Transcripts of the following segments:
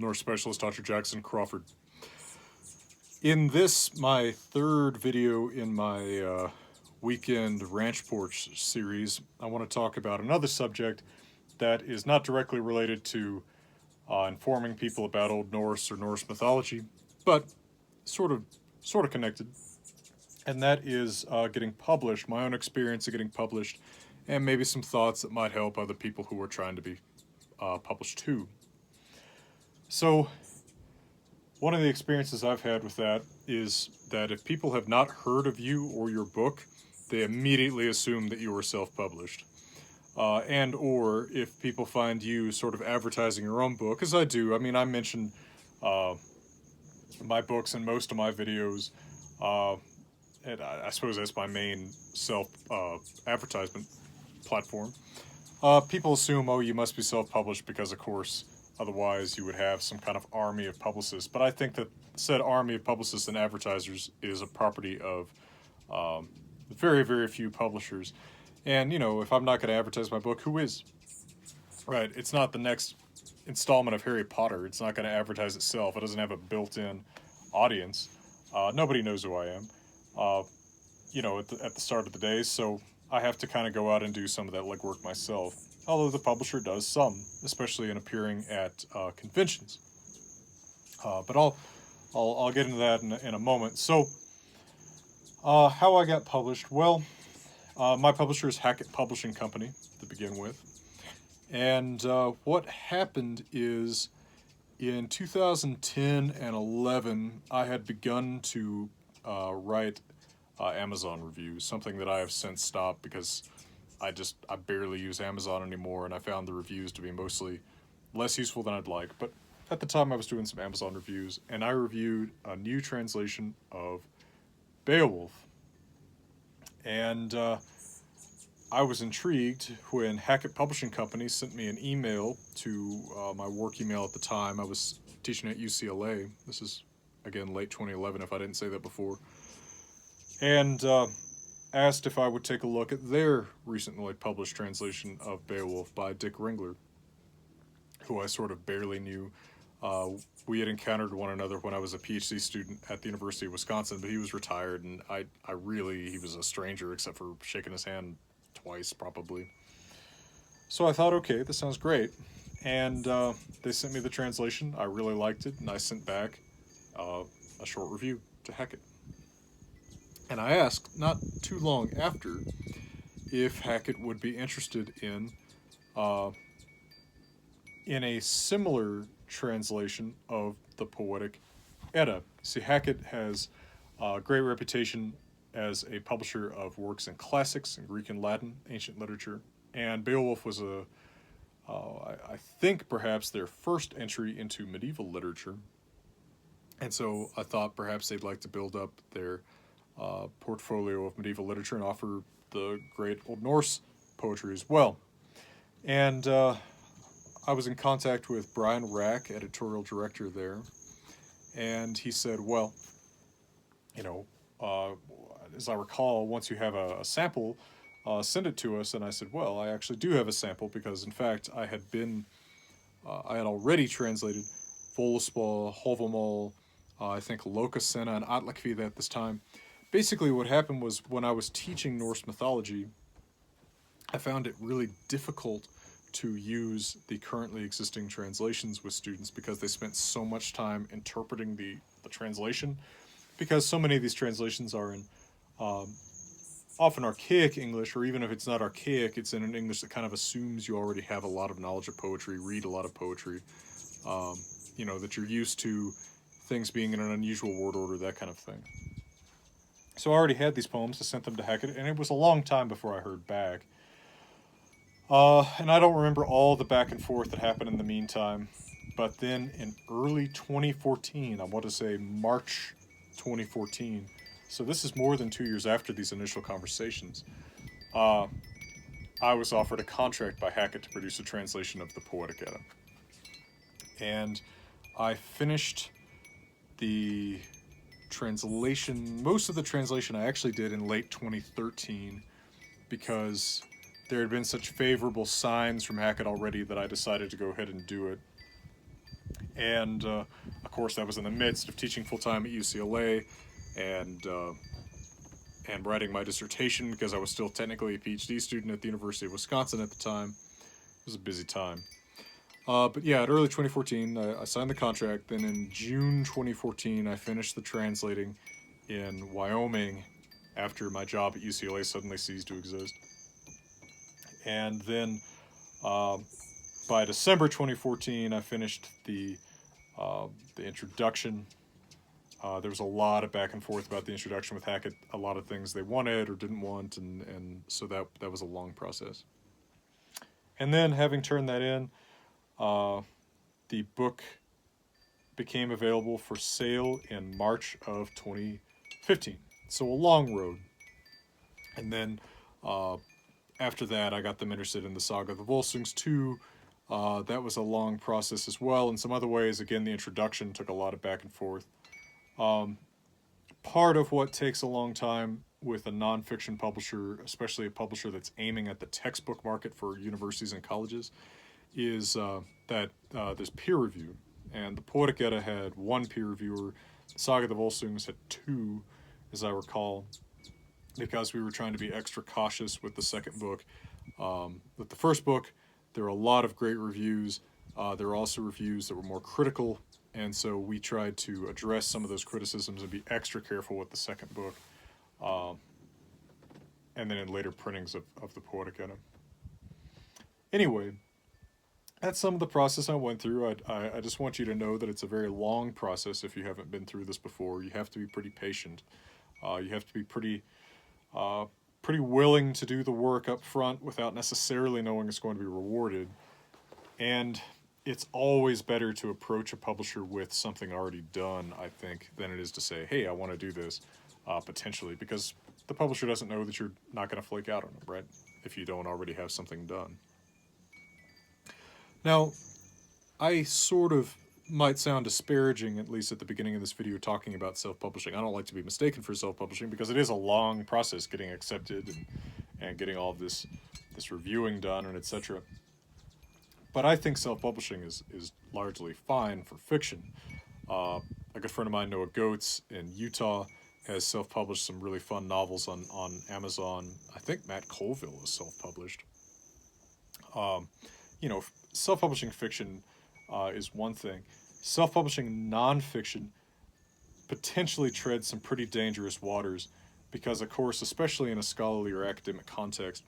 Norse specialist, Dr. Jackson Crawford. In this, my third video in my weekend Ranch Porch series, I want to talk about another subject that is not directly related to informing people about Old Norse or Norse mythology, but sort of connected, and that is getting published, my own experience of getting published, and maybe some thoughts that might help other people who are trying to be published too. So, one of the experiences I've had with that is that if people have not heard of you or your book, they immediately assume that you are self-published. And or if people find you sort of advertising your own book, as I do. I mean, I mention my books in most of my videos, and I suppose that's my main self-advertisement platform. People assume, oh, you must be self-published because, of course, otherwise you would have some kind of army of publicists. But I think that said army of publicists and advertisers is a property of very, very few publishers. And, you know, if I'm not going to advertise my book, who is? Right, it's not the next installment of Harry Potter. It's not going to advertise itself. It doesn't have a built-in audience. Nobody knows who I am, you know, at the start of the day, so I have to kind of go out and do some of that legwork myself. Although the publisher does some, especially in appearing at conventions. But I'll get into that in a moment. So, how I got published? Well, my publisher is Hackett Publishing Company to begin with, and what happened is in 2010 and 11, I had begun to write Amazon reviews, something that I have since stopped because I barely use Amazon anymore, and I found the reviews to be mostly less useful than I'd like. But at the time I was doing some Amazon reviews, and I reviewed a new translation of Beowulf. And I was intrigued when Hackett Publishing Company sent me an email to my work email at the time. I was teaching at UCLA. This is, again, late 2011, if I didn't say that before. And asked if I would take a look at their recently published translation of Beowulf by Dick Ringler, who I sort of barely knew. We had encountered one another when I was a PhD student at the University of Wisconsin, but he was retired, and he was a stranger except for shaking his hand twice, probably. So I thought, okay, this sounds great. And they sent me the translation. I really liked it, and I sent back a short review to Hackett. And I asked, not too long after, if Hackett would be interested in a similar translation of the Poetic Edda. See, Hackett has a great reputation as a publisher of works in classics, in Greek and Latin, ancient literature, and Beowulf was I think perhaps their first entry into medieval literature, and so I thought perhaps they'd like to build up their portfolio of medieval literature and offer the great Old Norse poetry as well. And I was in contact with Brian Rack, editorial director there, and he said, well, you know, as I recall, once you have a sample, send it to us. And I said, well, I actually do have a sample because, in fact, I had already translated Völuspá, Hávamál, I think Lokasenna and Atlakvíða at this time. Basically, what happened was when I was teaching Norse mythology, I found it really difficult to use the currently existing translations with students because they spent so much time interpreting the translation, because so many of these translations are in often archaic English, or even if it's not archaic, it's in an English that kind of assumes you already have a lot of knowledge of poetry, read a lot of poetry, you know, that you're used to things being in an unusual word order, that kind of thing. So I already had these poems. I sent them to Hackett, and it was a long time before I heard back. And I don't remember all the back and forth that happened in the meantime. But then in early 2014, I want to say March 2014, so this is more than 2 years after these initial conversations, I was offered a contract by Hackett to produce a translation of the Poetic Edda. And I finished the translation, most of the translation I actually did in late 2013, because there had been such favorable signs from Hackett already that I decided to go ahead and do it. And of course, that was in the midst of teaching full-time at UCLA and writing my dissertation because I was still technically a PhD student at the University of Wisconsin at the time. It was a busy time. But yeah, at early 2014, I signed the contract. Then in June 2014, I finished the translating in Wyoming after my job at UCLA suddenly ceased to exist. And then by December 2014, I finished the introduction. There was a lot of back and forth about the introduction with Hackett, a lot of things they wanted or didn't want, and so that was a long process. And then, having turned that in, the book became available for sale in March of 2015. So a long road. And then after that, I got them interested in the Saga of the Volsungs too. That was a long process as well. In some other ways, again, the introduction took a lot of back and forth. Part of what takes a long time with a nonfiction publisher, especially a publisher that's aiming at the textbook market for universities and colleges, is that there's peer review. And the Poetic Edda had one peer reviewer. The Saga of the Volsungs had two, as I recall, because we were trying to be extra cautious with the second book. With the first book, there were a lot of great reviews. There were also reviews that were more critical, and so we tried to address some of those criticisms and be extra careful with the second book. And then in later printings of the Poetic Edda. Anyway, that's some of the process I went through. I just want you to know that it's a very long process if you haven't been through this before. You have to be pretty patient. You have to be pretty willing to do the work up front without necessarily knowing it's going to be rewarded. And it's always better to approach a publisher with something already done, I think, than it is to say, hey, I want to do this, potentially, because the publisher doesn't know that you're not going to flake out on them, right? If you don't already have something done. Now, I sort of might sound disparaging, at least at the beginning of this video, talking about self-publishing. I don't like to be mistaken for self-publishing because it is a long process getting accepted and getting all of this reviewing done and etc. But I think self-publishing is largely fine for fiction. A good friend of mine, Noah Goetz, in Utah, has self-published some really fun novels on Amazon. I think Matt Colville is self-published. Self-publishing fiction is one thing. Self-publishing nonfiction potentially treads some pretty dangerous waters because, of course, especially in a scholarly or academic context,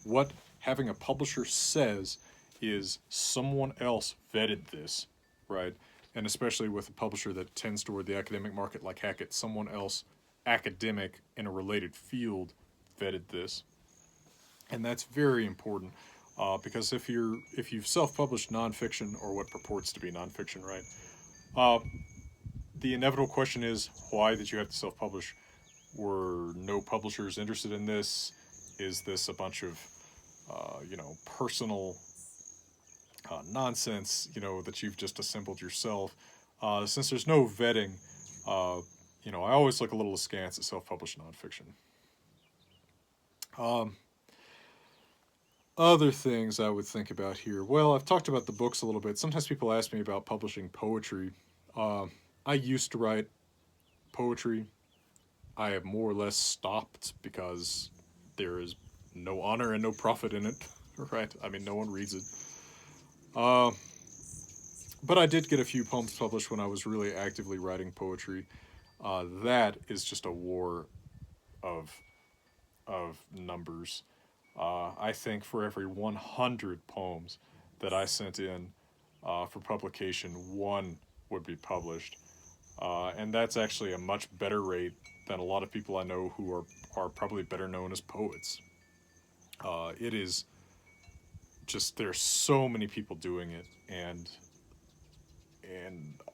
what having a publisher says is someone else vetted this, right? And especially with a publisher that tends toward the academic market like Hackett, someone else academic in a related field vetted this. And that's very important. Because if you've self-published nonfiction, or what purports to be nonfiction, right? The inevitable question is, why did you have to self-publish? Were no publishers interested in this? Is this a bunch of, personal nonsense, that you've just assembled yourself? Since there's no vetting, I always look a little askance at self-published nonfiction. Other things I would think about here. Well, I've talked about the books a little bit. Sometimes people ask me about publishing poetry. I used to write poetry. I have more or less stopped because there is no honor and no profit in it, right? I mean, no one reads it. But I did get a few poems published when I was really actively writing poetry. That is just a war of numbers. I think for every 100 poems that I sent in for publication, one would be published. And that's actually a much better rate than a lot of people I know who are probably better known as poets. It is just, there's so many people doing it, and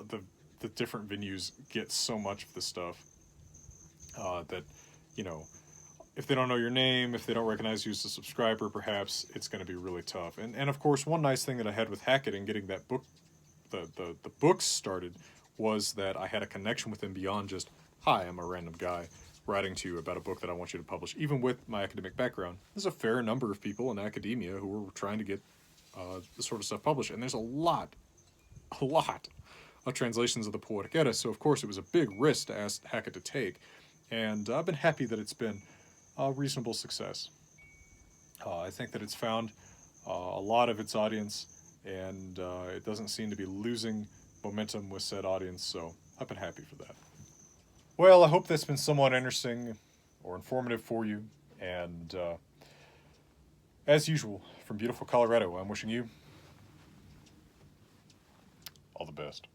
the different venues get so much of the stuff that, if they don't know your name, if they don't recognize you as a subscriber, perhaps it's going to be really tough. And of course, one nice thing that I had with Hackett and getting that book, the books started, was that I had a connection with him beyond just, hi, I'm a random guy writing to you about a book that I want you to publish. Even with my academic background, there's a fair number of people in academia who are trying to get this sort of stuff published. And there's a lot translations of the Poetic Edda, so of course it was a big risk to ask Hackett to take, and I've been happy that it's been a reasonable success. I think that it's found a lot of its audience, and it doesn't seem to be losing momentum with said audience, so I've been happy for that. Well, I hope that's been somewhat interesting or informative for you, and as usual, from beautiful Colorado, I'm wishing you all the best.